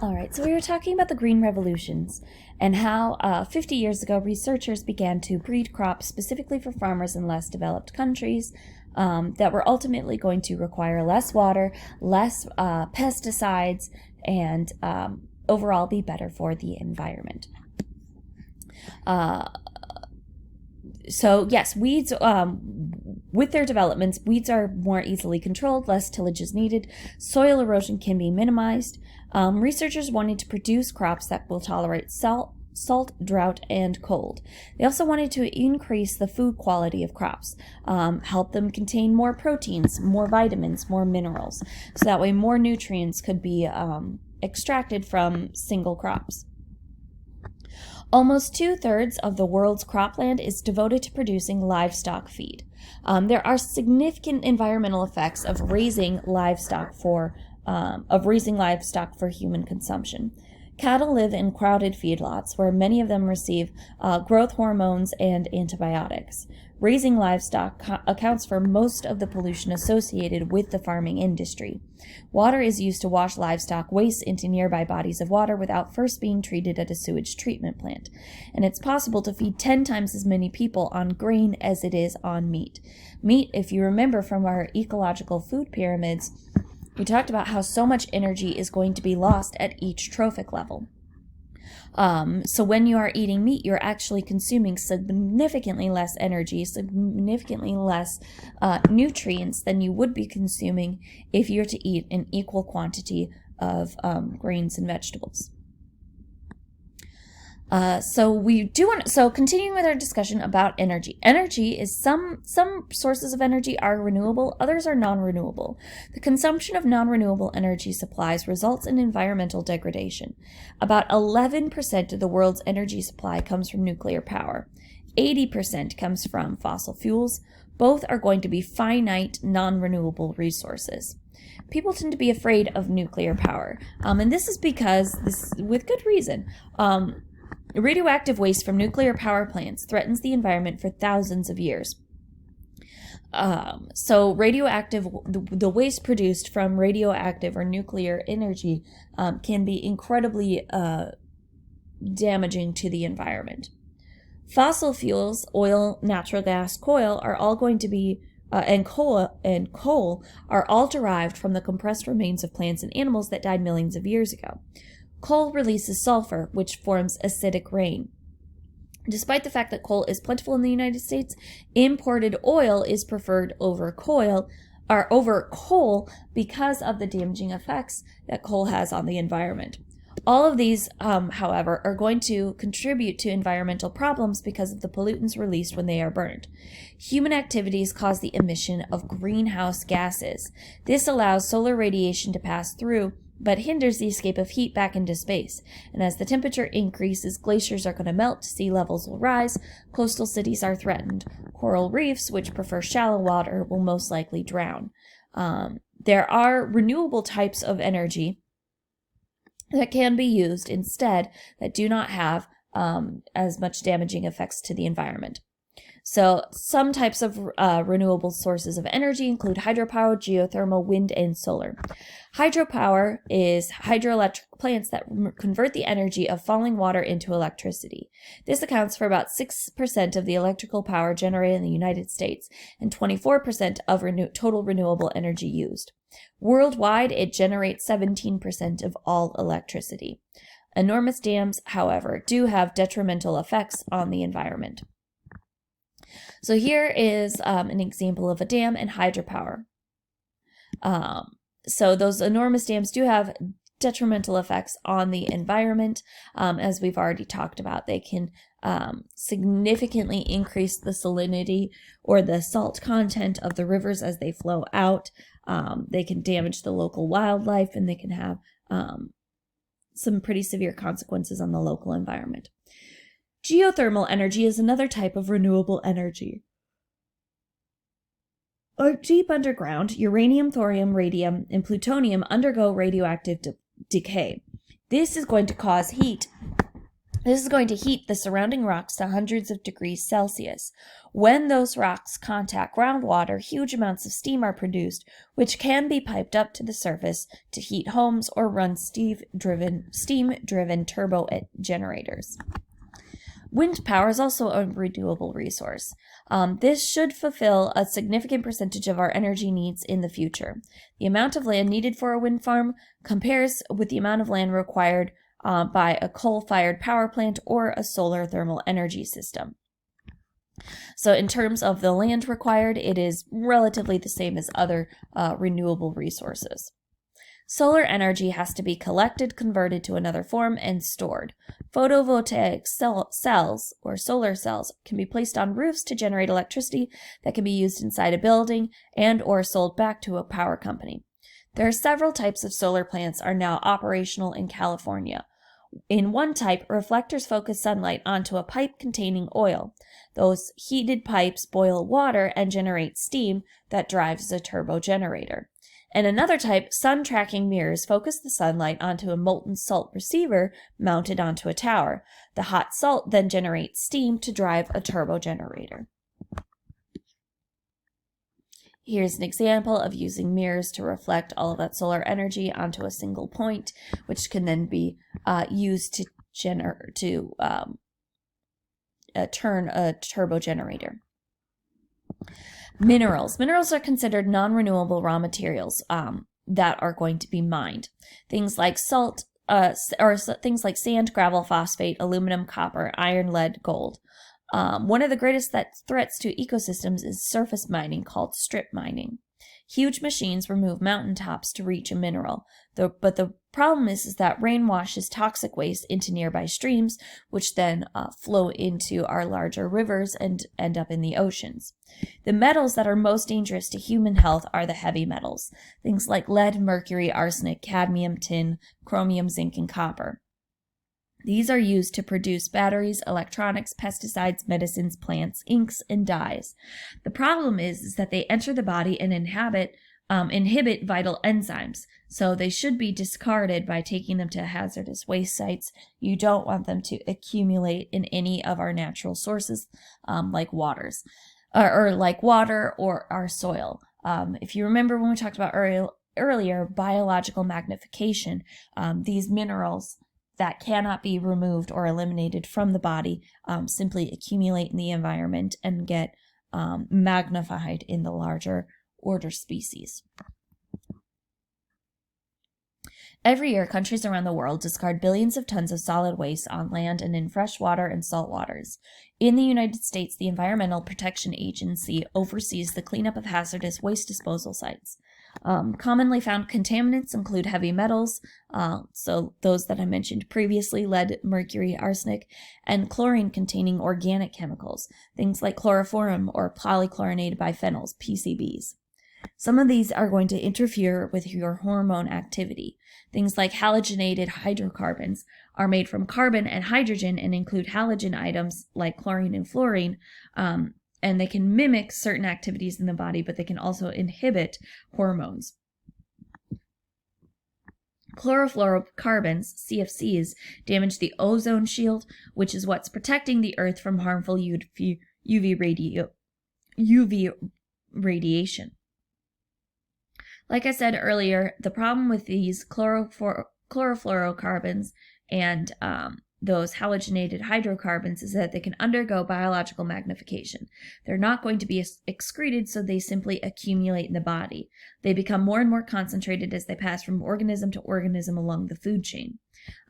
All right, so we were talking about the green revolutions and how 50 years ago researchers began to breed crops specifically for farmers in less developed countries that were ultimately going to require less water, less pesticides, and overall be better for the environment. So yes, weeds, with their developments, weeds are more easily controlled, less tillage is needed, soil erosion can be minimized. Researchers wanted to produce crops that will tolerate salt, drought, and cold. They also wanted to increase the food quality of crops, help them contain more proteins, more vitamins, more minerals, so that way more nutrients could be extracted from single crops. Almost 2/3 of the world's cropland is devoted to producing livestock feed. There are significant environmental effects of raising livestock for human consumption. Cattle live in crowded feedlots where many of them receive growth hormones and antibiotics. Raising livestock accounts for most of the pollution associated with the farming industry. Water is used to wash livestock waste into nearby bodies of water without first being treated at a sewage treatment plant. And it's possible to feed 10 times as many people on grain as it is on meat. Meat, if you remember from our ecological food pyramids, we talked about how so much energy is going to be lost at each trophic level. So when you are eating meat, you're actually consuming significantly less energy, significantly less nutrients than you would be consuming if you were to eat an equal quantity of grains and vegetables. So continuing with our discussion about energy. Energy is some sources of energy are renewable, others are non-renewable. The consumption of non-renewable energy supplies results in environmental degradation. About 11% of the world's energy supply comes from nuclear power. 80% comes from fossil fuels. Both are going to be finite, non-renewable resources. People tend to be afraid of nuclear power, and this is because, with good reason, radioactive waste from nuclear power plants threatens the environment for thousands of years. So the waste produced from radioactive or nuclear energy can be incredibly damaging to the environment. Fossil fuels, oil, natural gas, coal, are all going to be and coal are all derived from the compressed remains of plants and animals that died millions of years ago. Coal releases sulfur, which forms acidic rain. Despite the fact that coal is plentiful in the United States, imported oil is preferred over coal because of the damaging effects that coal has on the environment. All of these, however, are going to contribute to environmental problems because of the pollutants released when they are burned. Human activities cause the emission of greenhouse gases. This allows solar radiation to pass through, but hinders the escape of heat back into space. And as the temperature increases, glaciers are going to melt, sea levels will rise, coastal cities are threatened. Coral reefs, which prefer shallow water, will most likely drown. There are renewable types of energy that can be used instead that do not have as much damaging effects to the environment. So some types of renewable sources of energy include hydropower, geothermal, wind, and solar. Hydropower is hydroelectric plants that convert the energy of falling water into electricity. This accounts for about 6% of the electrical power generated in the United States and 24% of total renewable energy used. Worldwide, it generates 17% of all electricity. Enormous dams, however, do have detrimental effects on the environment. So here is an example of a dam and hydropower. So those enormous dams do have detrimental effects on the environment. As we've already talked about, they can significantly increase the salinity or the salt content of the rivers as they flow out. They can damage the local wildlife, and they can have some pretty severe consequences on the local environment. Geothermal energy is another type of renewable energy. Deep underground, uranium, thorium, radium, and plutonium undergo radioactive decay. This is going to cause heat This is going to heat the surrounding rocks to hundreds of degrees Celsius. When those rocks contact groundwater, huge amounts of steam are produced, which can be piped up to the surface to heat homes or run steam-driven turbo generators. Wind power is also a renewable resource. This should fulfill a significant percentage of our energy needs in the future. The amount of land needed for a wind farm compares with the amount of land required by a coal-fired power plant or a solar thermal energy system. So in terms of the land required, it is relatively the same as other renewable resources. Solar energy has to be collected, converted to another form, and stored. Photovoltaic cells, or solar cells, can be placed on roofs to generate electricity that can be used inside a building and or sold back to a power company. There are several types of solar plants are now operational in California. In one type, reflectors focus sunlight onto a pipe containing oil. Those heated pipes boil water and generate steam that drives a turbo generator. In another type, sun-tracking mirrors focus the sunlight onto a molten salt receiver mounted onto a tower. The hot salt then generates steam to drive a turbo generator. Here's an example of using mirrors to reflect all of that solar energy onto a single point, which can then be used to turn a turbo generator. Minerals. Minerals are considered non-renewable raw materials that are going to be mined. Things like salt, things like sand, gravel, phosphate, aluminum, copper, iron, lead, gold. One of the greatest threats to ecosystems is surface mining, called strip mining. Huge machines remove mountaintops to reach a mineral, but the problem is that rain washes toxic waste into nearby streams, which then flow into our larger rivers and end up in the oceans. The metals that are most dangerous to human health are the heavy metals, things like lead, mercury, arsenic, cadmium, tin, chromium, zinc, and copper. These are used to produce batteries, electronics, pesticides, medicines, plants, inks, and dyes. The problem is that they enter the body and inhibit vital enzymes, so they should be discarded by taking them to hazardous waste sites. You don't want them to accumulate in any of our natural sources, like water or our soil. If you remember when we talked about earlier biological magnification, these minerals that cannot be removed or eliminated from the body simply accumulate in the environment and get magnified in the larger order species. Every year, countries around the world discard billions of tons of solid waste on land and in fresh water and salt waters. In the United States, the Environmental Protection Agency oversees the cleanup of hazardous waste disposal sites. Commonly found contaminants include heavy metals, so those that I mentioned previously, lead, mercury, arsenic, and chlorine-containing organic chemicals, things like chloroform or polychlorinated biphenyls, PCBs. Some of these are going to interfere with your hormone activity. Things like halogenated hydrocarbons are made from carbon and hydrogen and include halogen items like chlorine and fluorine, and they can mimic certain activities in the body, but they can also inhibit hormones. Chlorofluorocarbons, CFCs, damage the ozone shield, which is what's protecting the Earth from harmful UV radiation. Like I said earlier, the problem with these chlorofluorocarbons and those halogenated hydrocarbons is that they can undergo biological magnification. They're not going to be excreted, so they simply accumulate in the body. They become more and more concentrated as they pass from organism to organism along the food chain.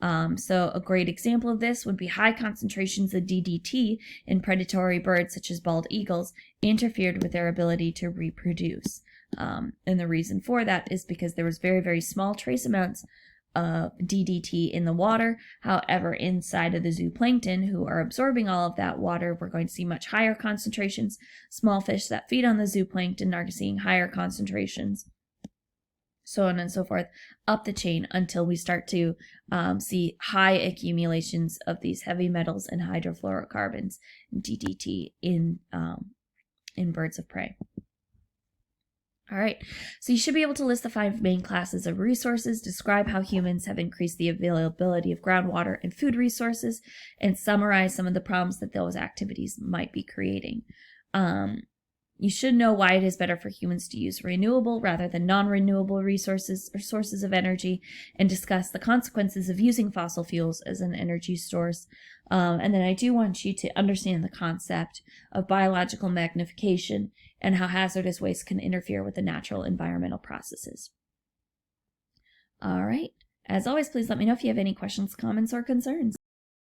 So a great example of this would be high concentrations of DDT in predatory birds such as bald eagles interfered with their ability to reproduce. And the reason for that is because there was very, very small trace amounts of DDT in the water. However, inside of the zooplankton, who are absorbing all of that water, we're going to see much higher concentrations. Small fish that feed on the zooplankton are seeing higher concentrations, so on and so forth, up the chain until we start to see high accumulations of these heavy metals and hydrofluorocarbons, DDT, in birds of prey. All right, so you should be able to list the 5 main classes of resources, describe how humans have increased the availability of groundwater and food resources, and summarize some of the problems that those activities might be creating. You should know why it is better for humans to use renewable rather than non-renewable resources or sources of energy, and discuss the consequences of using fossil fuels as an energy source. And then I do want you to understand the concept of biological magnification and how hazardous waste can interfere with the natural environmental processes. All right. As always, please let me know if you have any questions, comments, or concerns.